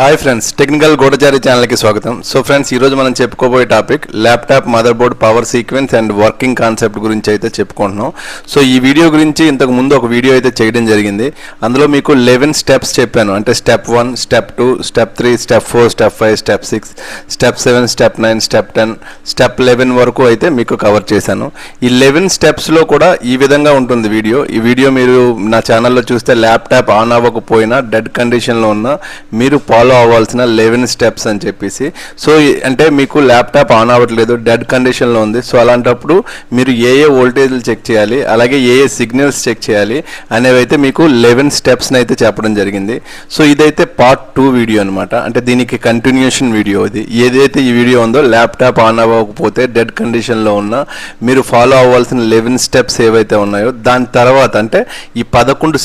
Hi friends, technical గూఢచారి ఛానల్కి స్వాగతం. So friends, ఈరోజు మనం చెప్పుకోబోయే topic laptop motherboard power sequence and working concept గురించి అయితే చెప్పుకుంటున్నాం. సో ఈ వీడియో గురించి ఇంతకు ముందు ఒక వీడియో అయితే చేయడం జరిగింది. అందులో మీకు 11 స్టెప్స్ చెప్పాను. అంటే step 1, step 2, step 3, step 4, step 5, step 6, step 7, step 9, step 10, step 11 వరకు అయితే మీకు కవర్ చేశాను. ఈ 11 స్టెప్స్లో కూడా ఈ విధంగా ఉంటుంది వీడియో. ఈ వీడియో మీరు నా ఛానల్లో చూస్తే ల్యాప్టాప్ ఆన్ అవ్వకపోయినా, డెడ్ కండిషన్లో ఉన్నా మీరు ఫాలో అవ్వాల్సిన 11 స్టెప్స్ అని చెప్పేసి. సో అంటే మీకు ల్యాప్టాప్ ఆన్ అవ్వట్లేదు, డెడ్ కండిషన్లో ఉంది. సో అలాంటప్పుడు మీరు ఏ వోల్టేజ్లు చెక్ చేయాలి, అలాగే ఏ సిగ్నల్స్ చెక్ చేయాలి అనేవి అయితే మీకు 11 స్టెప్స్ని అయితే చెప్పడం జరిగింది. సో ఇదైతే పార్ట్ 2 వీడియో అనమాట. అంటే దీనికి కంటిన్యూషన్ వీడియో ఇది. ఏదైతే ఈ వీడియో ఉందో ల్యాప్టాప్ ఆన్ అవ్వకపోతే డెడ్ కండిషన్లో ఉన్నా మీరు ఫాలో అవ్వాల్సిన 11 స్టెప్స్ ఏవైతే ఉన్నాయో దాని తర్వాత అంటే ఈ 11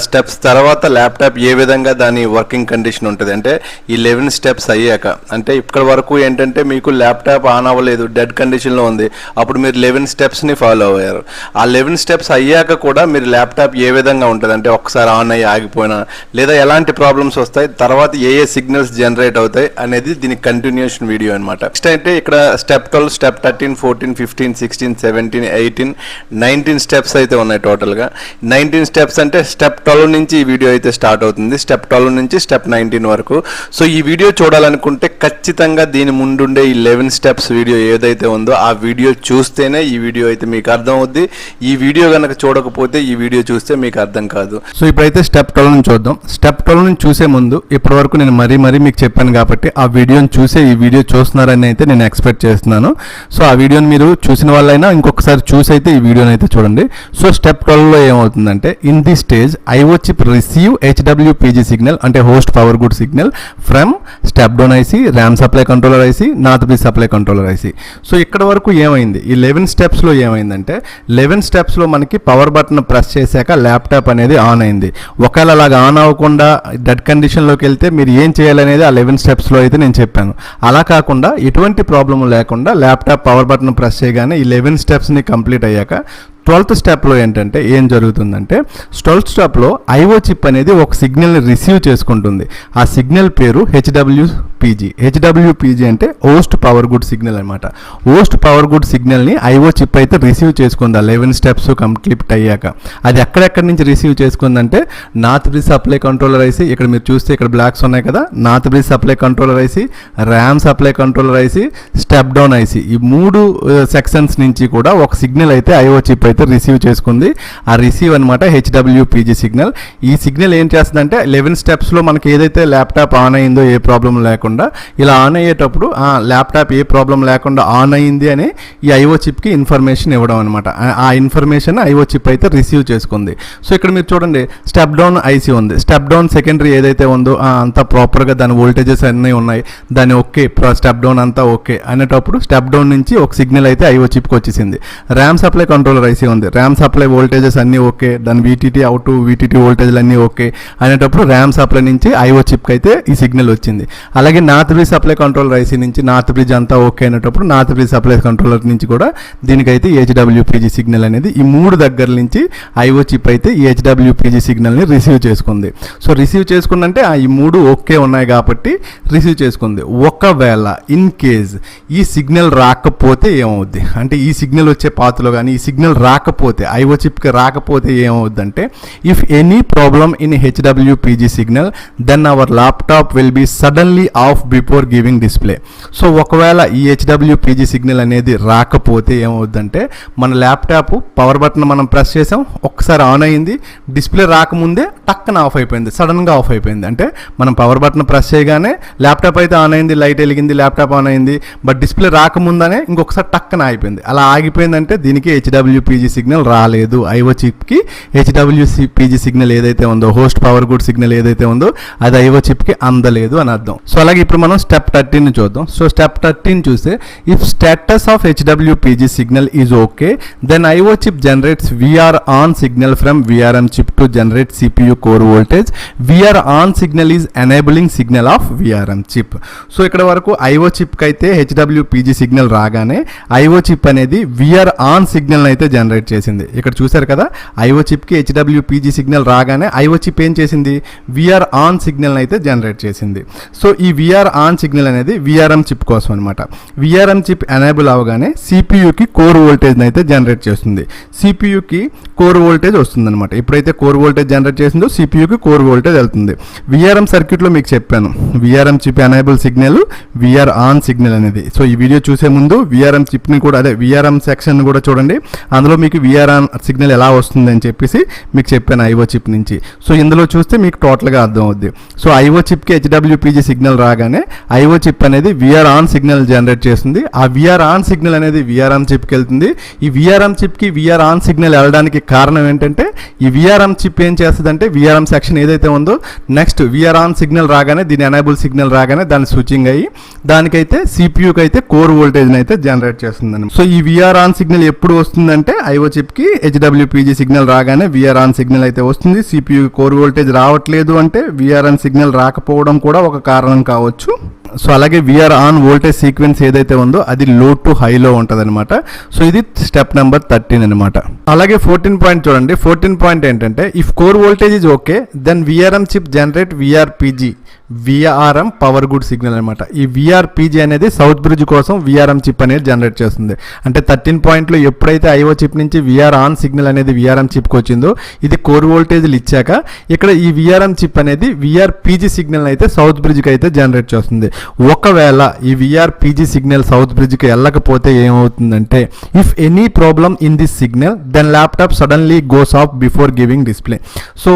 స్టెప్స్ తర్వాత ల్యాప్టాప్ ఏ విధంగా దాని వర్కింగ్ కండిషన్ ఉంటుంది. అంటే ఈ 11 స్టెప్స్ అయ్యాక, అంటే ఇక్కడ వరకు ఏంటంటే మీకు ల్యాప్టాప్ ఆన్ అవ్వలేదు, డెడ్ కండిషన్లో ఉంది, అప్పుడు మీరు 11 స్టెప్స్ని ఫాలో అయ్యారు. ఆ 11 స్టెప్స్ అయ్యాక కూడా మీరు ల్యాప్టాప్ ఏ విధంగా ఉంటుంది, అంటే ఒకసారి ఆన్ అయ్యి ఆగిపోయినా లేదా ఎలాంటి ప్రాబ్లమ్స్ వస్తాయి, తర్వాత ఏ సిగ్నల్స్ జనరేట్ అవుతాయి అనేది దీనికి కంటిన్యూషన్ వీడియో అనమాట. నెక్స్ట్ అయితే ఇక్కడ స్టెప్ 12, స్టెప్ 13, 14, 15, 16, 17, 18, 19 స్టెప్స్ అయితే ఉన్నాయి టోటల్గా. 19 స్టెప్స్ అంటే స్టెప్ 12 నుంచి ఈ వీడియో అయితే స్టార్ట్ అవుతుంది. స్టెప్ 12 నుంచి స్టెప్ 19 వరకు. సో ఈ వీడియో చూడాలనుకుంటే ఖచ్చితంగా దీని ముందుండే ఈ 11 స్టెప్స్ వీడియో ఏదైతే ఉందో ఆ వీడియో చూస్తేనే ఈ వీడియో అయితే మీకు అర్థం అవుద్ది. ఈ వీడియో కనుక చూడకపోతే ఈ వీడియో చూస్తే మీకు అర్థం కాదు. సో ఇప్పుడైతే స్టెప్ 12 నుంచి చూద్దాం. స్టెప్ 12 నుంచి చూసే ముందు ఇప్పటి వరకు నేను మరీ మీకు చెప్పాను కాబట్టి ఆ వీడియోని చూసే ఈ వీడియో చూస్తున్నారని అయితే నేను ఎక్స్పెక్ట్ చేస్తున్నాను. సో ఆ వీడియోని మీరు చూసిన వాళ్ళైనా ఇంకొకసారి చూసి అయితే ఈ వీడియోని అయితే చూడండి. సో స్టెప్ 12లో ఏమవుతుందంటే, in the stage IO chip receive HWPG signal అంటే host power good signal from step down IC, RAM supply controller IC, north bridge supply controller IC. So ఇక్కడ వరకు ఏమైంది, ఈ 11 స్టెప్స్లో ఏమైందంటే 11 స్టెప్స్లో మనకి పవర్ బటన్ ప్రెస్ చేశాక ల్యాప్టాప్ అనేది ఆన్ అయింది. ఒకవేళ అలాగా ఆన్ అవ్వకుండా డెడ్ కండిషన్లోకి వెళ్తే మీరు ఏం చేయాలనేది ఆ 11 స్టెప్స్లో అయితే నేను చెప్పాను. అలా కాకుండా ఎటువంటి ప్రాబ్లం లేకుండా ల్యాప్టాప్ పవర్ బటన్ ప్రెస్ చేయగానే ఈ 11 స్టెప్స్ని కంప్లీట్ అయ్యాక 12th స్టెప్లో ఏంటంటే ఏం జరుగుతుందంటే, 12th స్టెప్లో ఐఓ చిప్ అనేది ఒక సిగ్నల్ని రిసీవ్ చేసుకుంటుంది. ఆ సిగ్నల్ పేరు హెచ్డబ్ల్యూపీజీ అంటే హోస్ట్ పవర్ గుడ్ సిగ్నల్ అనమాట. హోస్ట్ పవర్ గుడ్ సిగ్నల్ని ఐఓ చిప్ అయితే రిసీవ్ చేసుకుంది. ఆ 11 స్టెప్స్ కంప్లీట్ అయ్యాక అది ఎక్కడెక్కడి నుంచి రిసీవ్ చేసుకుందంటే, north bridge supply controller IC, ఇక్కడ మీరు చూస్తే ఇక్కడ బ్లాక్స్ ఉన్నాయి కదా, north bridge supply controller IC, RAM supply controller IC, step down IC, ఈ 3 సెక్షన్స్ నుంచి కూడా ఒక సిగ్నల్ అయితే ఐఓ చిప్ అయితే రిసీవ్ చేసుకుంది. ఆ రిసీవ్ అనమాట HWPG సిగ్నల్. ఈ సిగ్నల్ ఏం చేస్తుందంటే 11 స్టెప్స్లో మనకి ఏదైతే ల్యాప్టాప్ ఆన్ అయిందో ఏ ప్రాబ్లం లేకుండా, ఇలా ఆన్ అయ్యేటప్పుడు ల్యాప్టాప్ ఏ ప్రాబ్లం లేకుండా ఆన్ అయింది అని ఈ ఐఓ చిప్కి ఇన్ఫర్మేషన్ ఇవ్వడం అనమాట. ఆ ఇన్ఫర్మేషన్ ఐఓ చిప్ అయితే రిసీవ్ చేసుకుంది. సో ఇక్కడ మీరు చూడండి, స్టెప్ డౌన్ ఐసీ ఉంది. స్టెప్ డౌన్ సెకండరీ ఏదైతే ఉందో అంతా ప్రాపర్గా దాని వోల్టేజెస్ అన్నీ ఉన్నాయి, దాని ఓకే, స్టెప్ డౌన్ అంతా ఓకే అనేటప్పుడు స్టెప్ డౌన్ నుంచి ఒక సిగ్నల్ అయితే ఐఓ చిప్కి వచ్చేసింది. ర్యామ్ సప్లై కంట్రోలర్ ఐసీ ఉంది. ర్యామ్ సప్లై వోల్టేజెస్ అన్నీ ఓకే, దాని VTT అవుట్ VTT వోల్టేజ్లు అన్నీ ఓకే అనేటప్పుడు ర్యామ్ సప్లై నుంచి ఐఓ చిప్కి అయితే ఈ సిగ్నల్ వచ్చింది. అలాగే north bridge supply controller IC నుంచి నార్త్ బ్రిడ్జ్ అంతా ఓకే అనేటప్పుడు నార్త్ బ్రిడ్జ్ సప్లై కంట్రోలర్ నుంచి కూడా దీనికైతే HWPG సిగ్నల్ అనేది ఈ 3 దగ్గర నుంచి ఐఓ చిప్ అయితే ఈ HWPG సిగ్నల్ని రిసీవ్ చేసుకుంది. సో రిసీవ్ చేసుకుందంటే ఈ 3 ఓకే ఉన్నాయి కాబట్టి రిసీవ్ చేసుకుంది. ఒకవేళ ఇన్ కేజ్ ఈ సిగ్నల్ రాకపోతే ఏమవుద్ది అంటే, ఈ సిగ్నల్ వచ్చే పాత్రలో కానీ ఈ సిగ్నల్ రాకపోతే, ఐఓ చిప్కి రాకపోతే ఏమవుద్దంటే, if any problem in HWPG signal then our laptop will be suddenly off before giving display. So ఒకవేళ ఈ HWPG సిగ్నల్ అనేది రాకపోతే ఏమవుద్దంటే, మన ల్యాప్టాప్ పవర్ బటన్ మనం ప్రెస్ చేసాం, ఒక్కసారి ఆన్ అయింది, డిస్ప్లే రాకముందే టక్కన ఆఫ్ అయిపోయింది, సడన్గా ఆఫ్ అయిపోయింది. అంటే మనం పవర్ బటన్ ప్రెస్ చేయగానే ల్యాప్టాప్ అయితే ఆన్ అయింది, లైట్ వెలిగింది, ల్యాప్టాప్ ఆన్ అయింది, బట్ డిస్ప్లే రాకముందనే ఇంకొకసారి టక్కన ఆగిపోయింది. అలా ఆగిపోయిందంటే దీనికి HWPG సిగ్నల్ రాలేదు. ఐఓ చిప్కి HWPG సిగ్నల్ ఏదైతే ఉందో, హోస్ట్ పవర్ గుడ్ సిగ్నల్ ఏదైతే ఉందో అది ఐఓ చిప్కి అందలేదు అని అర్థం. సో అలాగే ఇప్పుడు మనం స్టెప్ 13 చూద్దాం. సో స్టెప్ 13 చూస్తే, if status of HWPG signal is okay then IO chip generates VR on signal from VRM chip to generate CPU core voltage. VR on signal is enabling signal of VRM chip. So ఇక్కడ వరకు IO చిప్కి అయితే HWPG signal రాగానే IO chip అనేది VR on signal అయితే generate చేసింది. ఇక్కడ చూశారు కదా, ఐఓ చిప్కి HWPG సిగ్నల్ రాగానే ఐఓ చిప్ ఏం చేసింది, విఆర్ ఆన్ సిగ్నల్ అయితే జనరేట్ చేసింది. సో ఈ విఆర్ ఆన్ సిగ్నల్ అనేది విఆర్ఎం చిప్ కోసం అనమాట. విఆర్ఎం చిప్ ఎనేబుల్ అవగానే సిపియుకి కోర్ వోల్టేజ్ అయితే జనరేట్ చేస్తుంది. సిపియుకి కోర్ వోల్టేజ్ వస్తుంది అనమాట. ఎప్పుడైతే కోర్ వోల్టేజ్ జనరేట్ చేసిందో సిపియుకి కోర్ వోల్టేజ్ వెళ్తుంది. విఆర్ఎం సర్క్యూట్లో మీకు చెప్పాను, VRM chip enable signal, VR on signal అనేది. సో ఈ వీడియో చూసే ముందు విఆర్ఎం చిప్ని కూడా, అదే విఆర్ఎం సెక్షన్ కూడా చూడండి. అందులో మీకు విఆర్ ఆన్ సిగ్నల్ ఎలా వస్తుంది అని చెప్పేసి మీకు చెప్పాను ఐఓ చిప్ నుంచి. సో ఇందులో చూస్తే మీకు టోటల్గా అర్థం అవుద్ది. సో ఐఓ చిప్కి HWPG సిగ్నల్ రాగానే ఐఓ చిప్ అనేది విఆర్ ఆన్ సిగ్నల్ జనరేట్ చేస్తుంది. ఆ విఆర్ ఆన్ సిగ్నల్ అనేది విఆర్ఎం చిప్కి వెళ్తుంది. ఈ విఆర్ఎం చిప్కి విఆర్ ఆన్ సిగ్నల్ వెళ్ళడానికి కారణం ఏంటంటే, ఈ విఆర్ఎం చిప్ ఏం చేస్తుందంటే, విఆర్ఎం సెక్షన్ ఏదైతే ఉందో నెక్స్ట్ విఆర్ ఆన్ సిగ్నల్ రాగానే, దీని ఎనేబుల్ సిగ్నల్ రాగానే దాన్ని స్విచ్చింగ్ అయ్యి దానికైతే సిపియుకి అయితే కోర్ వోల్టేజ్ని అయితే జనరేట్ చేస్తుందని. సో ఈ విఆర్ ఆన్ సిగ్నల్ ఎప్పుడు వస్తుందంటే, ఐఓ చిప్కి HWPG సిగ్నల్ రాగానే విఆర్ ఆన్ సిగ్నల్ అయితే వస్తుంది. సిపియుకి కోర్ వోల్టేజ్ రావట్లేదు అంటే విఆర్ ఆన్ సిగ్నల్ రాకపోవడం కూడా ఒక కారణం కావచ్చు. సో అలాగే విఆర్ ఆన్ వోల్టేజ్ సీక్వెన్స్ ఏదైతే ఉందో అది లో టు హైలో ఉంటుంది అనమాట. సో ఇది స్టెప్ నెంబర్ 13 అనమాట. అలాగే 14 పాయింట్ చూడండి. 14 పాయింట్ ఏంటంటే, if core voltage is okay then VRM chip generate VRPG, VRM power good signal అనమాట. ఈ విఆర్పిజి అనేది సౌత్ బ్రిడ్జ్ కోసం విఆర్ఎం చిప్ అనేది జనరేట్ చేస్తుంది. అంటే 13 పాయింట్లో ఎప్పుడైతే ఐఓ చిప్ నుంచి విఆర్ ఆన్ సిగ్నల్ అనేది విఆర్ఎం చిప్కి వచ్చిందో, ఇది కోర్ వోల్టేజ్లు ఇచ్చాక ఇక్కడ ఈ విఆర్ఎం చిప్ అనేది విఆర్పిజి సిగ్నల్ అయితే సౌత్ బ్రిడ్జ్కి అయితే జనరేట్ చేస్తుంది. ఒకవేళ ఈ విఆర్పిజి సిగ్నల్ సౌత్ బ్రిడ్జ్కి వెళ్ళకపోతే ఏమవుతుందంటే, if any problem in this signal then laptop suddenly goes off before giving display. So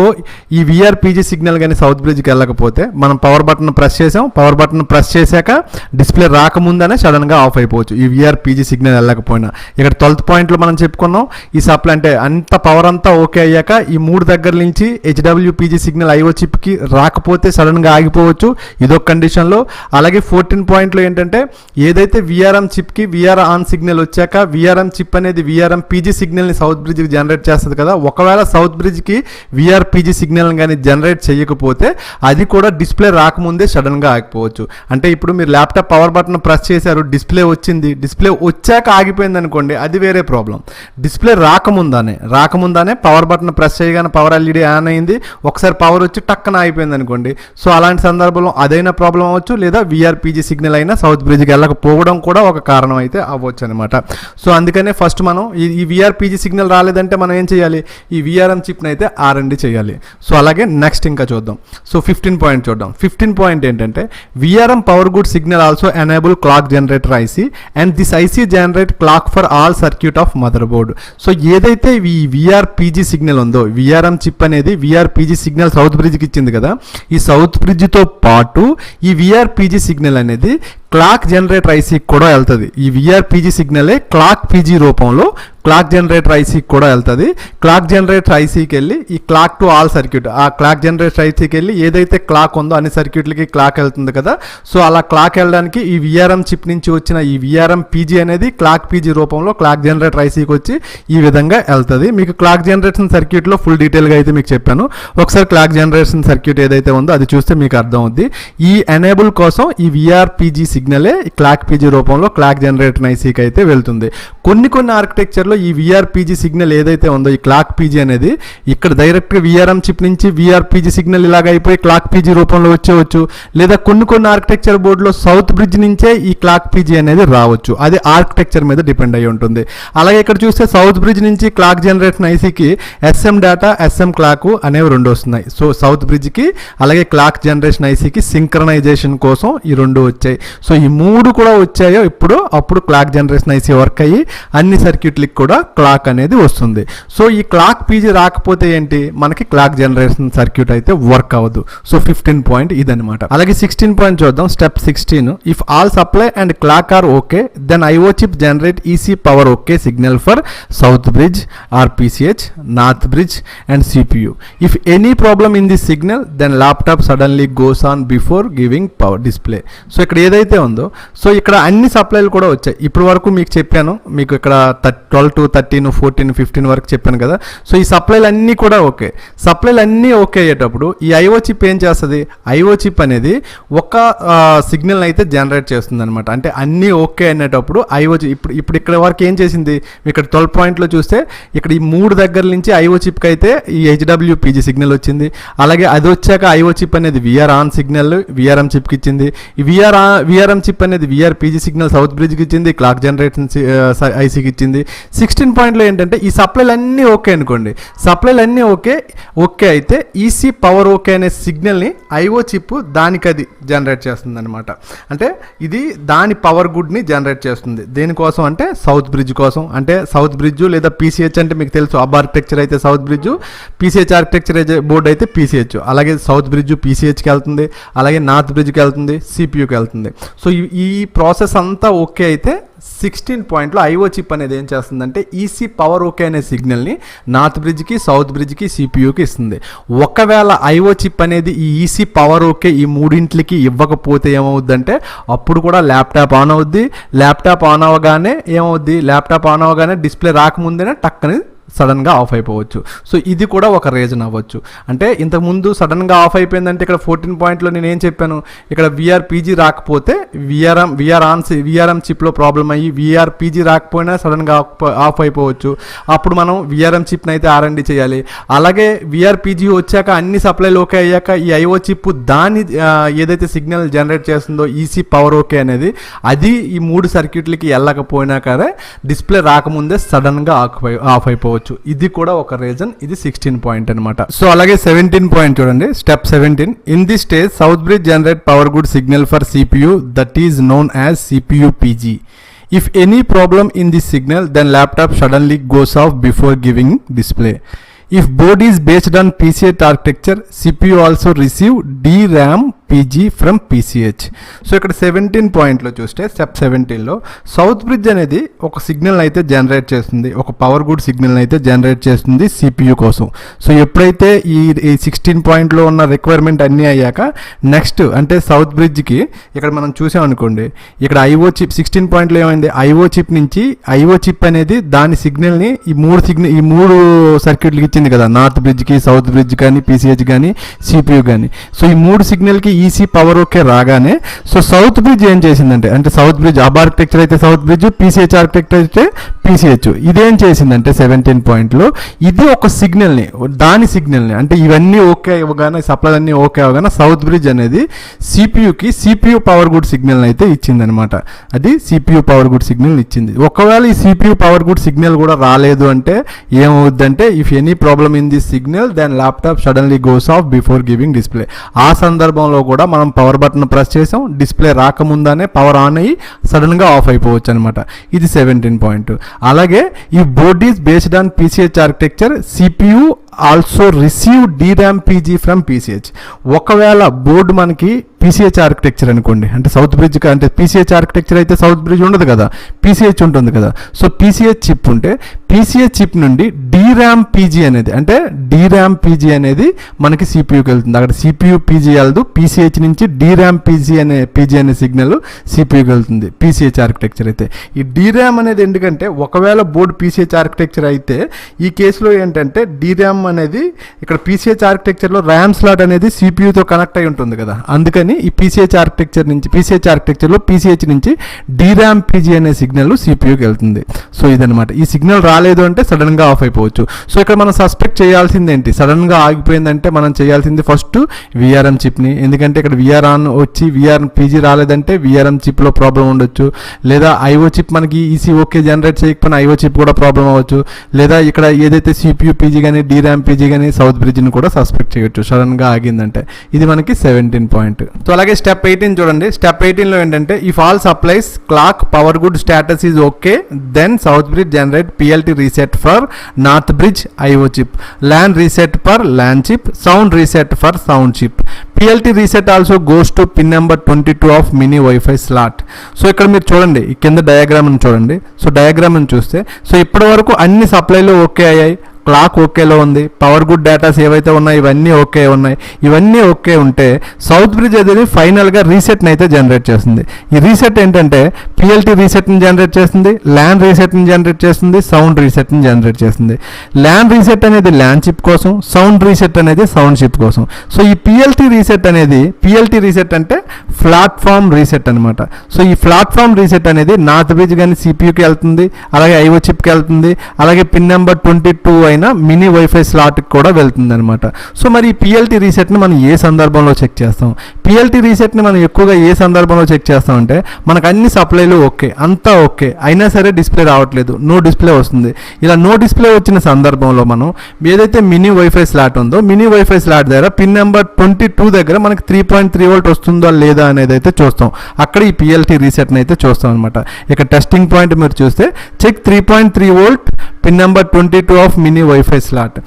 ఈ విఆర్పిజి సిగ్నల్ కానీ సౌత్ బ్రిడ్జ్కి వెళ్ళకపోతే మనం పవర్ బటన్ ప్రెస్ చేసాం, పవర్ బటన్ ప్రెస్ చేశాక డిస్ప్లే రాకముందనే సడన్గా ఆఫ్ అయిపోవచ్చు ఈ విఆర్పిజి సిగ్నల్ వెళ్ళకపోయినా. ఇక్కడ 12th పాయింట్లో మనం చెప్పుకున్నాం, ఈ సప్లై అంటే అంత పవర్ అంతా ఓకే అయ్యాక ఈ 3 దగ్గర నుంచి HWPG సిగ్నల్ ఐఓ చిప్కి రాకపోతే సడన్గా ఆగిపోవచ్చు, ఇదొక కండిషన్లో. అలాగే 14 పాయింట్లో ఏంటంటే, ఏదైతే విఆర్ఎం చిప్కి విఆర్ ఆన్ సిగ్నల్ వచ్చాక విఆర్ఎం చిప్ అనేది విఆర్ఎం పీజీ సిగ్నల్ని సౌత్ బ్రిడ్జ్కి జనరేట్ చేస్తుంది కదా, ఒకవేళ సౌత్ బ్రిడ్జ్కి విఆర్పిజి సిగ్నల్ కానీ జనరేట్ చేయకపోతే అది కూడా డిస్ప్లే రాకముందే సడన్గా ఆగిపోవచ్చు. అంటే ఇప్పుడు మీరు ల్యాప్టాప్ పవర్ బటన్ ప్రెస్ చేశారు, డిస్ప్లే వచ్చింది, డిస్ప్లే వచ్చాక ఆగిపోయింది అనుకోండి, అది వేరే ప్రాబ్లం. డిస్ప్లే రాకముందానే పవర్ బటన్ ప్రెస్ చేయగానే పవర్ ఎల్ఈడి ఆన్ అయింది, ఒకసారి పవర్ వచ్చి టక్కన ఆగిపోయింది అనుకోండి. సో అలాంటి సందర్భంలో అదైనా ప్రాబ్లం అవ్వచ్చు, లేదా విఆర్పిజి సిగ్నల్ అయినా సౌత్ బ్రిడ్జ్కి వెళ్ళకపోవడం కూడా ఒక కారణం అయితే అవ్వచ్చు అనమాట. సో అందుకనే ఫస్ట్ మనం ఈ విఆర్పిజి సిగ్నల్ రాలేదంటే మనం ఏం చేయాలి, ఈ విఆర్ఎం చిప్ని అయితే R&D చేయాలి. సో అలాగే నెక్స్ట్ ఇంకా చూద్దాం. సో 15 పాయింట్ చూద్దాం. 15 పాయింట్ ఏంటంటే, VRM power good signal also enable clock generator IC and this IC generate clock for all circuit of mother board. So ఏదైతే ఈ విఆర్పిజి సిగ్నల్ ఉందో, విఆర్ఎం చిప్ అనేది విఆర్పిజి సిగ్నల్ సౌత్ బ్రిడ్జ్కి ఇచ్చింది కదా, ఈ south బ్రిడ్జ్తో పాటు ఈ విఆర్పిజి సిగ్నల్ అనేది క్లాక్ జనరేటర్ ఐసీకి కూడా వెళ్తుంది. ఈ విఆర్పిజి సిగ్నలే క్లాక్ పీజీ రూపంలో క్లాక్ జనరేటర్ ఐసీకి కూడా వెళ్తుంది. క్లాక్ జనరేటర్ ఐసీకి వెళ్ళి ఈ క్లాక్ టు ఆల్ సర్క్యూట్, ఆ క్లాక్ జనరేటర్ ఐసీకి వెళ్ళి ఏదైతే క్లాక్ ఉందో అన్ని సర్క్యూట్లకి క్లాక్ వెళ్తుంది కదా. సో అలా క్లాక్ వెళ్ళడానికి ఈ విఆర్ఎం చిప్ నుంచి వచ్చిన ఈ విఆర్ఎం పీజీ అనేది క్లాక్ పీజీ రూపంలో క్లాక్ జనరేటర్ ఐసీకి వచ్చి ఈ విధంగా వెళ్తుంది. మీకు క్లాక్ జనరేషన్ సర్క్యూట్లో ఫుల్ డీటెయిల్గా అయితే మీకు చెప్పాను. ఒకసారి క్లాక్ జనరేషన్ సర్క్యూట్ ఏదైతే ఉందో అది చూస్తే మీకు అర్థం అవుద్ది. ఈ ఎనేబుల్ కోసం ఈ విఆర్పిజి సిగ్నలే క్లాక్ పీజీ రూపంలో క్లాక్ జనరేటర్ ఐసీకి అయితే వెళ్తుంది. కొన్ని ఆర్కిటెక్చర్లో ఈ విఆర్పిజి సిగ్నల్ ఏదైతే ఉందో, ఈ క్లాక్ పీజీ అనేది ఇక్కడ డైరెక్ట్గా విఆర్ఎం చిప్ నుంచి విఆర్పిజి సిగ్నల్ ఇలాగ అయిపోయి క్లాక్ పీజీ రూపంలో వచ్చేవచ్చు, లేదా కొన్ని ఆర్కిటెక్చర్ బోర్డులో సౌత్ బ్రిడ్జ్ నుంచే ఈ క్లాక్ పీజీ అనేది రావచ్చు. అది ఆర్కిటెక్చర్ మీద డిపెండ్ అయి ఉంటుంది. అలాగే ఇక్కడ చూస్తే సౌత్ బ్రిడ్జ్ నుంచి క్లాక్ జనరేషన్ ఐసీకి ఎస్ఎం డేటా, ఎస్ఎం క్లాక్ అనేవి 2 వస్తున్నాయి. సో సౌత్ బ్రిడ్జ్కి అలాగే క్లాక్ జనరేషన్ ఐసీకి సింక్రనైజేషన్ కోసం ఈ 2 వచ్చాయి. సో ఈ 3 కూడా వచ్చాయో అప్పుడు క్లాక్ జనరేషన్ ఐసీ వర్క్ అయ్యి అన్ని సర్క్యూట్లకి కూడా క్లాక్ అనేది వస్తుంది. సో ఈ క్లాక్ పీజీ రాకపోతే ఏంటి, మనకి క్లాక్ జనరేషన్ సర్క్యూట్ అయితే వర్క్ అవ్వదు. సో 15 పాయింట్ ఇదనమాట. అలాగే 16 పాయింట్ చూద్దాం. Step 16, if all supply and clock are okay then IO chip generate EC power okay signal for south bridge, RPCH, north bridge and CPU. If any problem in this signal then laptop suddenly goes on before giving power display. So ఇక్కడ ఏదైతే ఉందో so ఇక్కడ అన్ని సప్లైలు కూడా వచ్చాయి. ఇప్పటి వరకు మీకు చెప్పాను, మీకు ఇక్కడ 12 to 13, 14, 15 వరకు చెప్పాను కదా. సో ఈ సప్లైలు అన్నీ కూడా ఓకే. సప్లైలు అన్నీ ఓకే అయ్యేటప్పుడు ఈ ఐఓ చిప్ ఏం చేస్తుంది? ఐఓ చిప్ అనేది ఒక సిగ్నల్ అయితే జనరేట్ చేస్తుంది అనమాట. అంటే అన్నీ ఓకే అనేటప్పుడు ఐఓ చిప్ ఇప్పుడు ఇక్కడ వరకు ఏం చేసింది? ఇక్కడ 12 పాయింట్లో చూస్తే ఇక్కడ ఈ 3 దగ్గర నుంచి ఐఓ చిప్కి అయితే ఈ HWPG సిగ్నల్ వచ్చింది. అలాగే అది వచ్చాక ఐఓ చిప్ అనేది విఆర్ ఆన్ సిగ్నల్ విఆర్ఎం చిప్కి ఇచ్చింది. ఈ విఆర్ఎం చిప్ అనేది విఆర్PG సిగ్నల్ సౌత్ బ్రిడ్జ్కి ఇచ్చింది, క్లాక్ జనరేషన్ ఐసీకి ఇచ్చింది. 16 పాయింట్లో ఏంటంటే ఈ సప్లైలు అన్నీ ఓకే అనుకోండి. సప్లైలు అన్నీ ఓకే అయితే ఈసీ పవర్ ఓకే అనే సిగ్నల్ని ఐఓ చిప్ దానికి అది జనరేట్ చేస్తుంది అనమాట. అంటే ఇది దాని పవర్ గుడ్ని జనరేట్ చేస్తుంది. దేనికోసం అంటే సౌత్ బ్రిడ్జ్ కోసం. అంటే సౌత్ బ్రిడ్జ్ లేదా PCH అంటే మీకు తెలుసు, అబ్ ఆర్కిటెక్చర్ అయితే south bridge, PCH architecture board అయితే PCH. అలాగే సౌత్ బ్రిడ్జ్ PCHకి వెళ్తుంది, అలాగే నార్త్ బ్రిడ్జ్కి వెళ్తుంది, CPUకి వెళ్తుంది. సో ఈ ప్రాసెస్ అంతా ఓకే అయితే 16 పాయింట్లో ఐఓ చిప్ అనేది ఏం చేస్తుందంటే ఈసీ పవర్ ఓకే అనే సిగ్నల్ని నార్త్ బ్రిడ్జ్కి, సౌత్ బ్రిడ్జ్కి, CPUకి ఇస్తుంది. ఒకవేళ ఐఓ చిప్ అనేది ఈ ఈసీ పవర్ ఓకే ఈ మూడింటికి ఇవ్వకపోతే ఏమవుద్దంటే అప్పుడు కూడా ల్యాప్టాప్ ఆన్ అవుద్ది. ల్యాప్టాప్ ఆన్ అవ్వగానే డిస్ప్లే రాకముందేనే టక్కని సడన్గా ఆఫ్ అయిపోవచ్చు. సో ఇది కూడా ఒక రీజన్ అవ్వచ్చు. అంటే ఇంతకుముందు సడన్గా ఆఫ్ అయిపోయిందంటే ఇక్కడ 14 పాయింట్లో నేను ఏం చెప్పాను? ఇక్కడ విఆర్PG రాకపోతే విఆర్ఎం చిప్లో ప్రాబ్లం అయ్యి విఆర్PG రాకపోయినా సడన్గా ఆఫ్ అయిపోవచ్చు. అప్పుడు మనం విఆర్ఎం చిప్ని అయితే R&D చేయాలి. అలాగే విఆర్PG వచ్చాక అన్ని సప్లైలు ఓకే అయ్యాక ఈ ఐఓ చిప్ దాని ఏదైతే సిగ్నల్ జనరేట్ చేస్తుందో ఈసీ పవర్ ఓకే అనేది అది ఈ 3 సర్క్యూట్లకి వెళ్ళకపోయినా కదా డిస్ప్లే రాకముందే సడన్గా ఆఫ్ అయిపోవచ్చు. ఇది కూడా ఒక రీజన్. ఇది 16 పాయింట్ అనమాట. సో అలాగే 17 పాయింట్ చూడండి, step 17. In this stage south bridge generate power good signal for CPU that is known as CPU-PG. If any problem in this signal, then laptop suddenly goes off before giving display. If board is based on PCH architecture, CPU also receive DRAM PG from PCH. So ఇక్కడ 17 పాయింట్లో చూస్తే step 17లో south bridge అనేది ఒక signal అయితే generate చేస్తుంది, ఒక power good signal అయితే generate చేస్తుంది CPU కోసం. సో ఎప్పుడైతే ఈ 16 పాయింట్లో ఉన్న రిక్వైర్మెంట్ అన్నీ అయ్యాక నెక్స్ట్ అంటే సౌత్ బ్రిడ్జ్కి ఇక్కడ మనం చూసామనుకోండి, ఇక్కడ ఐఓ చిప్ 16 పాయింట్లో ఏమైంది? ఐఓ చిప్ నుంచి ఐఓ చిప్ అనేది దాని సిగ్నల్ని ఈ మూడు సర్క్యూట్లకి ఇచ్చింది కదా, నార్త్ బ్రిడ్జ్కి, సౌత్ బ్రిడ్జ్ కానీ, PCH కానీ, CPU కానీ. సో ఈ 3 సిగ్నల్కి ఈసీ పవర్ ఓకే రాగానే సో సౌత్ బ్రిడ్జ్ ఏం చేసిందంటే, అంటే సౌత్ బ్రిడ్జ్ అబ్ ఆర్కిటెక్చర్ అయితే సౌత్ బ్రిడ్జ్, PCH ఆర్కిటెక్చర్ అయితే PCH, ఇదేం చేసిందంటే 17 పాయింట్లో ఇది ఒక సిగ్నల్ని దాని సిగ్నల్ని అంటే ఇవన్నీ ఓకే అవ్వగానే సప్లై అన్నీ ఓకే అవ్వగానే సౌత్ బ్రిడ్జ్ అనేది CPU పవర్ గుడ్ సిగ్నల్ అయితే ఇచ్చిందనమాట. అది CPU పవర్ గుడ్ సిగ్నల్ ఇచ్చింది. ఒకవేళ ఈ CPU పవర్ గుడ్ సిగ్నల్ కూడా రాలేదు అంటే ఏమవుద్దంటే if any problem in this signal then laptop suddenly goes off before giving display. ఆ సందర్భంలో కూడా మనం పవర్ బటన్ ప్రెస్ చేసాం, డిస్ప్లే రాకముందానే పవర్ ఆన్ అయ్యి సడన్గా ఆఫ్ అయిపోవచ్చు అనమాట. ఇది 17 పాయింట్. అలాగే ఈ board is based on PCH architecture, CPU also receive DRAM PG from PCH. ఒకవేళ బోర్డు మనకి PCH ఆర్కిటెక్చర్ అనుకోండి, అంటే సౌత్ బ్రిడ్జ్ అంటే PCH ఆర్కిటెక్చర్ అయితే సౌత్ బ్రిడ్జ్ ఉండదు కదా, PCH ఉంటుంది కదా. సో PCH చిప్ ఉంటే PCH చిప్ నుండి DRAM PG అనేది అంటే DRAM PG అనేది మనకి CPUకి వెళ్తుంది. అక్కడ CPU-PG వెళ్దు, PCH నుంచి DRAM PG అనే సిగ్నల్ CPUకి వెళ్తుంది PCH ఆర్కిటెక్చర్ అయితే. ఈ DRAM అనేది ఎందుకంటే ఒకవేళ బోర్డు PCH ఆర్కిటెక్చర్ అయితే ఈ కేసులో ఏంటంటే DRAM అనేది ఇక్కడ PCH ఆర్కిటెక్చర్లో ర్యామ్ స్లాట్ అనేది CPUతో కనెక్ట్ అయి ఉంటుంది కదా, అందుకని ఈ PCH ఆర్కిటెక్చర్లో PCH నుంచి DRAM PG అనే సిగ్నల్ CPUకి వెళ్తుంది. సో ఇదనమాట. ఈ సిగ్నల్ రాలేదు అంటే సడన్గా ఆఫ్ అయిపోవచ్చు. సో ఇక్కడ మనం సస్పెక్ట్ చేయాల్సింది ఏంటి? సడన్గా ఆగిపోయిందంటే మనం చేయాల్సింది ఫస్ట్ విఆర్ఎం చిప్ని, ఎందుకంటే ఇక్కడ విఆర్ ఆన్ వచ్చి PG రాలేదంటే విఆర్ఎం చిప్లో ప్రాబ్లం ఉండొచ్చు. లేదా ఐఓ చిప్ మనకి ఈసీ ఓకే జనరేట్ చేయకపోయినా ఐఓ చిప్ కూడా ప్రాబ్లం అవ్వచ్చు. లేదా ఇక్కడ ఏదైతే CPU-PG కానీ DRAM PG కానీ సౌత్ బ్రిడ్జ్ని కూడా సస్పెక్ట్ చేయొచ్చు సడన్గా ఆగిందంటే. ఇది మనకి 17 పాయింట్. సో అలాగే స్టెప్ 18 చూడండి. స్టెప్ 18లో ఏంటంటే if all supplies clock power good status is okay then south bridge generate PLT reset for north bridge IO chip, LAN reset for LAN chip, sound reset for sound chip. PLT reset also goes to pin number 22 of mini wifi slot. So ఇక్కడ మీరు చూడండి, ఈ కింద డయాగ్రామ్ని చూడండి. So డయాగ్రామ్ని చూస్తే so ఇప్పటి వరకు అన్ని సప్లైలు ఓకే అయ్యాయి, క్లాక్ ఓకేలో ఉంది, పవర్ గుడ్ డేటాస్ ఏవైతే ఉన్నాయి ఇవన్నీ ఓకే ఉన్నాయి, ఇవన్నీ ఓకే ఉంటే సౌత్ బ్రిడ్జ్ అనేది ఫైనల్గా రీసెట్ని అయితే జనరేట్ చేస్తుంది. ఈ రీసెట్ ఏంటంటే పిఎల్టీ రీసెట్ని జనరేట్ చేస్తుంది, ల్యాన్ రీసెట్ని జనరేట్ చేస్తుంది, సౌండ్ రీసెట్ని జనరేట్ చేస్తుంది. ల్యాన్ రీసెట్ అనేది ల్యాన్ చిప్ కోసం, సౌండ్ రీసెట్ అనేది సౌండ్ చిప్ కోసం. సో ఈ పిఎల్టీ రీసెట్ అనేది, పిఎల్టీ రీసెట్ అంటే ప్లాట్ఫామ్ రీసెట్ అనమాట. సో ఈ ప్లాట్ఫామ్ రీసెట్ అనేది నార్త్ బ్రిడ్జ్ కానీ సిపియూకి వెళ్తుంది, అలాగే ఐఓ చిప్కి వెళ్తుంది, అలాగే పిన్ నెంబర్ 22 అయిన మినీ వైఫై స్లాట్కి కూడా వెళ్తుంది అనమాట. సో మరి ఈ పిఎల్టీ రీసెట్ని మనం ఏ సందర్భంలో చెక్ చేస్తాం? పిఎల్టీ రీసెట్ని మనం ఎక్కువగా ఏ సందర్భంలో చెక్ చేస్తామంటే మనకు అన్ని సప్లైలు ఓకే, అంతా ఓకే, అయినా సరే డిస్ప్లే రావట్లేదు, నో డిస్ప్లే వస్తుంది. ఇలా నో డిస్ప్లే వచ్చిన సందర్భంలో మనం ఏదైతే మినీ వైఫై స్లాట్ ఉందో మినీ వైఫై స్లాట్ దగ్గర పిన్ నెంబర్ 22 దగ్గర మనకి 3.3 వోల్ట్ వస్తుందో లేదా అనేది అయితే చూస్తాం. అక్కడ ఈ పిఎల్టీ రీసెట్ని అయితే చూస్తాం అనమాట. ఇక టెస్టింగ్ పాయింట్ మీరు చూస్తే check 3.3 volt pin number 22 of mini wifi slot.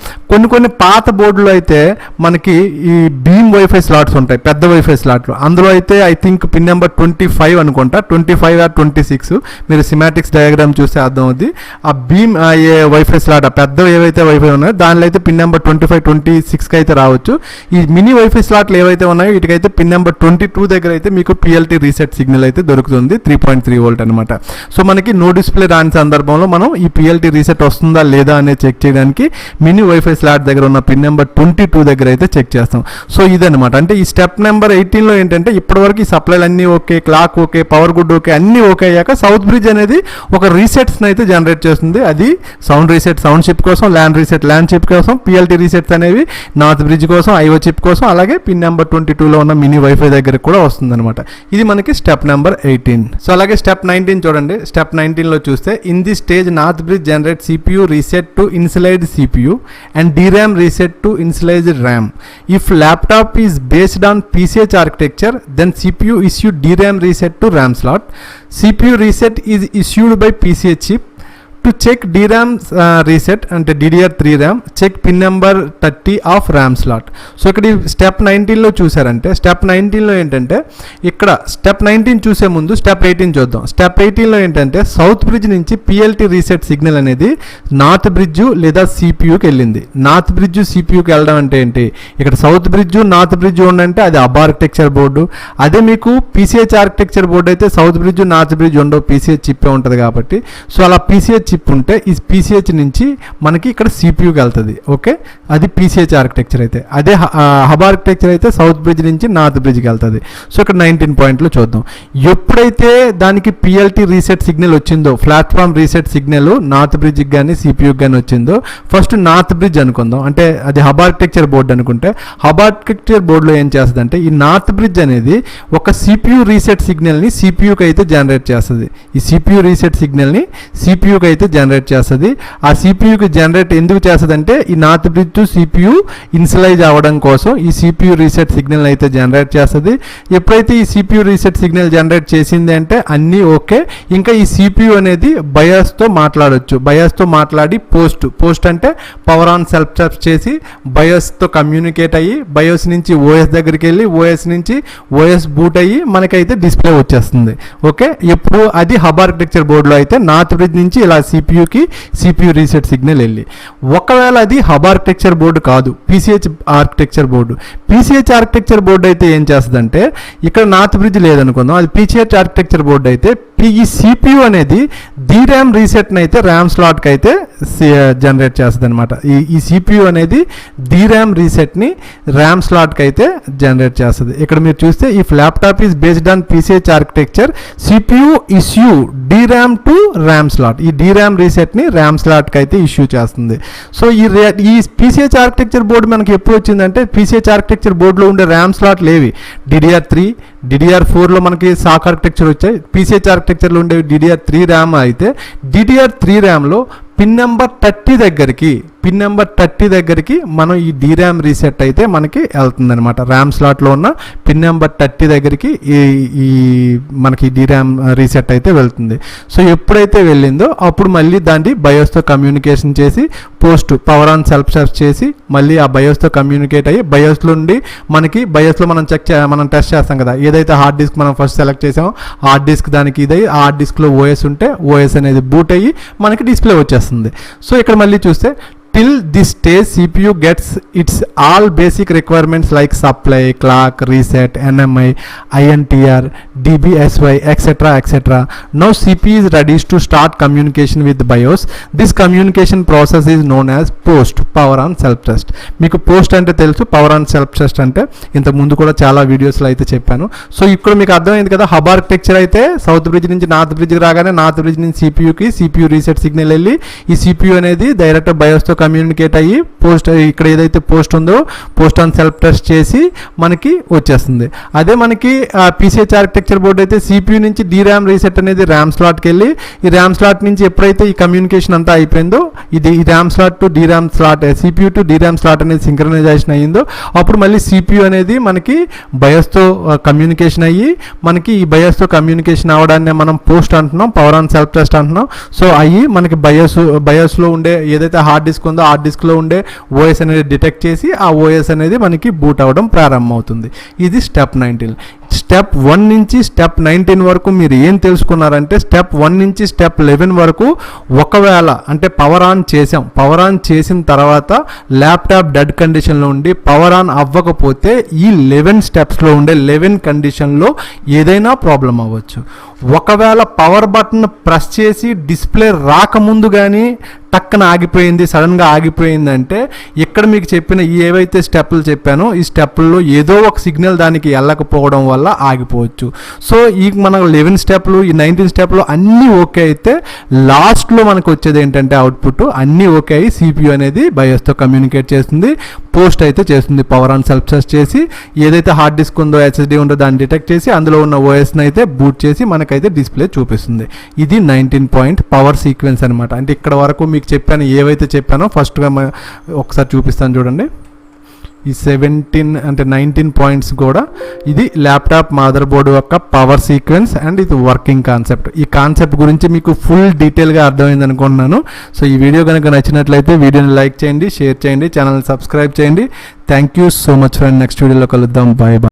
కొన్ని పాత బోర్డులో అయితే మనకి ఈ బీమ్ వైఫై స్లాట్స్ ఉంటాయి, పెద్ద వైఫై స్లాట్లు. అందులో అయితే ఐ థింక్ పిన్ నెంబర్ 25 అనుకుంటా, 25 ఆర్ 26 మీరు సిమాటిక్స్ డయాగ్రామ్ చూస్తే అర్థం అవుద్ది. ఆ బీమ్ ఏ వైఫై స్లాట్, ఆ పెద్ద ఏవైతే వైఫై ఉన్నాయో దానిలో అయితే పిన్ నెంబర్ 25, 26కి అయితే రావచ్చు. ఈ మినీ వైఫై స్లాట్లు ఏవైతే ఉన్నాయో వీటికైతే పిన్ నెంబర్ 22 దగ్గర అయితే మీకు పిఎల్టీ రీసెట్ సిగ్నల్ అయితే దొరుకుతుంది, 3.3 వోల్ట్ అనమాట. సో మనకి నో డిస్ప్లే రాని సందర్భంలో మనం ఈ పిఎల్టీ రీసెట్ వస్తుందా లేదా అనేది చెక్ చేయడానికి మినీ వైఫై స్లాట్ దగ్గర ఉన్న పిన్ నెంబర్ 22 దగ్గర అయితే చెక్ చేస్తాం. సో ఇదనమాట. అంటే ఈ స్టెప్ నెంబర్ 18లో ఏంటంటే ఇప్పటివరకు ఈ సప్లైలు అన్నీ okay, clock okay, power good okay, అన్నీ ఓకే అయ్యాక సౌత్ బ్రిడ్జ్ అనేది ఒక రీసెట్స్ని అయితే జనరేట్ చేస్తుంది. అది సౌండ్ రీసెట్ సౌండ్ చిప్ కోసం, ల్యాన్ రీసెట్ ల్యాన్ చిప్ కోసం, పిఎల్టీ రీసెట్స్ అనేవి నార్త్ బ్రిడ్జ్ కోసం, ఐఓ చిప్ కోసం, అలాగే పిన్ నెంబర్ 22లో ఉన్న మినీ వైఫై దగ్గర కూడా వస్తుంది అనమాట. ఇది మనకి స్టెప్ నెంబర్ 18. సో అలాగే స్టెప్ 19 చూడండి. స్టెప్ 19లో చూస్తే in the stage north bridge generate CPU reset to initialized CPU and DRAM reset to initialized RAM. If laptop is based on PCH architecture, then CPU issue DRAM reset to RAM slot. CPU reset is issued by PCH chip. To check DRAM reset అంటే DDR3 RAM, check pin number 30 of RAM slot. So ఇక్కడ step 19లో చూసారంటే step 19లో ఏంటంటే ఇక్కడ step 19 చూసే ముందు step 18 చూద్దాం. Step 18లో ఏంటంటే సౌత్ బ్రిడ్జ్ నుంచి పిఎల్టీ రీసెట్ సిగ్నల్ అనేది నార్త్ బ్రిడ్జ్ లేదా సిపియూకి వెళ్ళింది. నార్త్ బ్రిడ్జ్ సిపియూకి వెళ్ళడం అంటే ఏంటి? ఇక్కడ సౌత్ బ్రిడ్జ్ నార్త్ బ్రిడ్జ్ ఉండంటే అది అబ్ ఆర్కిటెక్చర్ బోర్డు. అదే మీకు పీసీహెచ్ ఆర్కిటెక్చర్ బోర్డు అయితే సౌత్ బ్రిడ్జ్ నార్త్ బ్రిడ్జ్ ఉండవు, పీసీహెచ్ చిప్పే ఉంటుంది కాబట్టి. సో అలా పీసీహెచ్ చిప్ ఉంటే ఈ పీసీహెచ్ నుంచి మనకి ఇక్కడ సిపియూకి వెళ్తుంది. ఓకే, అది పీసీహెచ్ ఆర్కిటెక్చర్ అయితే. అదే హబ్ ఆర్కిటెక్చర్ అయితే సౌత్ బ్రిడ్జ్ నుంచి నార్త్ బ్రిడ్జ్కి వెళ్తుంది. సో ఇక్కడ 19 పాయింట్లు చూద్దాం. ఎప్పుడైతే దానికి పిఎల్టీ రీసెట్ సిగ్నల్ వచ్చిందో, ప్లాట్ఫామ్ రీసెట్ సిగ్నల్ నార్త్ బ్రిడ్జ్కి కానీ సిపియూకి కానీ వచ్చిందో, ఫస్ట్ నార్త్ బ్రిడ్జ్ అనుకుందాం, అంటే అది హబ్ ఆర్కిటెక్చర్ బోర్డు అనుకుంటే హబ్ ఆర్కిటెక్చర్ బోర్డులో ఏం చేస్తుంది అంటే ఈ నార్త్ బ్రిడ్జ్ అనేది ఒక సిపియూ రీసెట్ సిగ్నల్ని సిపియూకి అయితే జనరేట్ చేస్తుంది. ఈ సిపియూ రీసెట్ సిగ్నల్ని సిపియూకి అయితే జనరేట్ చేస్తుంది. ఆ సిపియూకి జనరేట్ ఎందుకు చేస్తుంది అంటే ఈ నార్త్ బ్రిడ్జ్ టు సిపియూ ఇన్సలైజ్ అవ్వడం కోసం ఈ సిపియూ రీసెట్ సిగ్నల్ అయితే జనరేట్ చేస్తుంది. ఎప్పుడైతే ఈ సిపియూ రీసెట్ సిగ్నల్ జనరేట్ చేసింది అంటే అన్నీ ఓకే. ఇంకా ఈ సిపియూ అనేది బయాస్తో మాట్లాడొచ్చు. బయాస్తో మాట్లాడి పోస్ట్ అంటే పవర్ ఆన్ సెల్ఫ్ స్టార్ట్ చేసి బయోస్తో కమ్యూనికేట్ అయ్యి బయోస్ నుంచి ఓఎస్ దగ్గరికి వెళ్ళి ఓఎస్ నుంచి ఓఎస్ బూట్ అయ్యి మనకైతే డిస్ప్లే వచ్చేస్తుంది. ఓకే, ఎప్పుడు అది హబ్ ఆర్కిటెక్చర్ బోర్డులో అయితే నార్త్ బ్రిడ్జ్ నుంచి ఇలా సిపియూకి సిపియూ రీసెట్ సిగ్నల్ వెళ్ళి, ఒకవేళ అది హబ్ ఆర్కిటెక్చర్ బోర్డు కాదు, PCH architecture board. PCH architecture board అయితే ఏం చేస్తుందంటే ఇక్కడ నార్త్ బ్రిడ్జ్ లేదనుకుందాం, అది పీసీహెచ్ ఆర్కిటెక్చర్ బోర్డు అయితే ఈ సిపియూ అనేది DRAM రీసెట్ని అయితే ర్యామ్ స్లాట్కి అయితే జనరేట్ చేస్తుంది అనమాట. ఈ సిపియూ అనేది DRAM రీసెట్ని ర్యామ్ స్లాట్కి అయితే జనరేట్ చేస్తుంది. ఇక్కడ మీరు చూస్తే ఈ laptop is based on PCH architecture, CPU issue DRAM to RAM slot. ఈ DRAM రీసెట్ని ర్యామ్ స్లాట్కి అయితే ఇష్యూ చేస్తుంది. సో ఈ పీసీహెచ్ ఆర్కిటెక్చర్ బోర్డు మనకి ఎప్పుడు వచ్చిందంటే పీసీహెచ్ ఆర్కిటెక్చర్ బోర్డులో ఉండే ర్యామ్ స్లాట్లు ఏవి? DDR3, DDR4లో మనకి సాక్ ఆర్కిటెక్చర్ వచ్చాయి. పీసీహెచ్ ఆర్కిటెక్చర్లో ఉండే DDR3 ర్యామ్ అయితే DDR3 ర్యామ్లో పిన్ నెంబర్ 30 దగ్గరికి మనం ఈ DRAM రీసెట్ అయితే మనకి వెళ్తుంది అనమాట. ర్యామ్ స్లాట్లో ఉన్న పిన్ నెంబర్ 30 దగ్గరికి ఈ మనకి DRAM రీసెట్ అయితే వెళ్తుంది. సో ఎప్పుడైతే వెళ్ళిందో అప్పుడు మళ్ళీ దాన్ని బయోస్తో కమ్యూనికేషన్ చేసి పవర్ ఆన్ సెల్ఫ్ స్టార్ట్ చేసి మళ్ళీ ఆ బయోస్తో కమ్యూనికేట్ అయ్యి బయోస్లో నుండి మనకి బయోస్లో మనం టెస్ట్ చేస్తాం కదా, ఏదైతే హార్డ్ డిస్క్ మనం ఫస్ట్ సెలెక్ట్ చేసామో హార్డ్ డిస్క్ దానికి ఇదయ్యి ఆ హార్డ్ డిస్క్లో ఓఎస్ ఉంటే ఓఎస్ అనేది బూట్ అయ్యి మనకి డిస్ప్లే వచ్చేస్తుంది. సో ఇక్కడ మళ్ళీ చూస్తే till this stage CPU gets its all basic requirements like supply, clock, reset, NMI, INTR, DBSY, etc. Now CPU is ready to start communication with the BIOS. This communication process is known as post power on self test. మీకు post అంటే తెలుసు, power on self test అంటే ఇంతకు ముందు కూడా చాలా వీడియోస్లో అయితే చెప్పాను. సో ఇక్కడ మీకు అర్థమైంది కదా, హబ్ ఆర్కిటెక్చర్ అయితే సౌత్ బ్రిడ్జ్ నుంచి నార్త్ బ్రిడ్జ్కి రాగానే నార్త్ బ్రిడ్జ్ నుంచి CPU రీసెట్ సిగ్నల్ వెళ్ళి ఈ CPU అనేది డైరెక్ట్ బయోస్తో కమ్యూనికేట్ అయ్యి పోస్ట్, ఇక్కడ ఏదైతే పోస్ట్ ఉందో పోస్ట్ ఆన్ సెల్ఫ్ టెస్ట్ చేసి మనకి వచ్చేస్తుంది. అదే మనకి PCH ఆర్కిటెక్చర్ బోర్డు అయితే CPU నుంచి DRAM రీసెట్ అనేది ర్యామ్ స్లాట్కి వెళ్ళి ఈ ర్యామ్ స్లాట్ నుంచి ఎప్పుడైతే ఈ కమ్యూనికేషన్ అంతా అయిపోయిందో ఇది ఈ RAM slot to DRAM slot, CPU to DRAM slot అనేది సింక్రనైజేషన్ అయ్యిందో అప్పుడు మళ్ళీ CPU అనేది మనకి బయోస్తో కమ్యూనికేషన్ అయ్యి మనకి ఈ బయోస్తో కమ్యూనికేషన్ అవ్వడాన్ని మనం పోస్ట్ అంటున్నాం, పవర్ ఆన్ సెల్ఫ్ టెస్ట్ అంటున్నాం. సో అయ్యి మనకి బయోస్లో ఉండే ఏదైతే హార్డ్ డిస్క్ ఉందో హార్డ్ డిస్క్లో ఉండే OS అనేది డిటెక్ట్ చేసి ఆ OS అనేది మనకి బూట్ అవ్వడం ప్రారంభమవుతుంది. ఇది స్టెప్ 19. స్టెప్ 1 నుంచి స్టెప్ 19 వరకు మీరు ఏం తెలుసుకున్నారంటే స్టెప్ 1 నుంచి స్టెప్ 11 వరకు ఒకవేళ అంటే పవర్ ఆన్ చేసాం, పవర్ ఆన్ చేసిన తర్వాత ల్యాప్టాప్ డెడ్ కండిషన్లో ఉండి పవర్ ఆన్ అవ్వకపోతే ఈ 11 స్టెప్స్లో ఉండే 11 కండిషన్లో ఏదైనా ప్రాబ్లం అవ్వచ్చు. ఒకవేళ పవర్ బటన్ ప్రెస్ చేసి డిస్ప్లే రాకముందు కానీ టక్కన ఆగిపోయింది, సడన్గా ఆగిపోయిందంటే ఇక్కడ మీకు చెప్పిన ఏవైతే స్టెప్లు చెప్పానో ఈ స్టెప్ల్లో ఏదో ఒక సిగ్నల్ దానికి వెళ్ళకపోవడం వల్ల ఆగిపోవచ్చు. సో ఈ మన 11 స్టెప్లు ఈ 19 స్టెప్లు అన్నీ ఓకే అయితే లాస్ట్లో మనకు వచ్చేది ఏంటంటే అవుట్పుట్ అన్నీ ఓకే అయ్యి CPU అనేది బయోస్తో కమ్యూనికేట్ చేస్తుంది, పోస్ట్ అయితే చేస్తుంది, పవర్ ఆన్ సెల్ఫ్ టెస్ట్ చేసి ఏదైతే హార్డ్ డిస్క్ ఉందో SSD ఉందో దాన్ని డిటెక్ట్ చేసి అందులో ఉన్న OSని అయితే బూట్ చేసి మనకైతే డిస్ప్లే చూపిస్తుంది. ఇది 19 పాయింట్ పవర్ సీక్వెన్స్ అనమాట. అంటే ఇక్కడ వరకు మీకు చెప్పాను, ఏవైతే చెప్పానో ఫస్ట్గా ఒకసారి చూపిస్తాను చూడండి. ఈ 19 పాయింట్స్ కూడా ఇది ల్యాప్టాప్ మదర్ బోర్డు యొక్క పవర్ సీక్వెన్స్ అండ్ ఇది వర్కింగ్ కాన్సెప్ట్. ఈ కాన్సెప్ట్ గురించి మీకు ఫుల్ డీటెయిల్గా అర్థమైంది అనుకుంటున్నాను. సో ఈ వీడియో కనుక నచ్చినట్లయితే వీడియోని లైక్ చేయండి, షేర్ చేయండి, ఛానల్ని సబ్స్క్రైబ్ చేయండి. Thank you so much friend. Next వీడియోలో కలుద్దాం. Bye bye.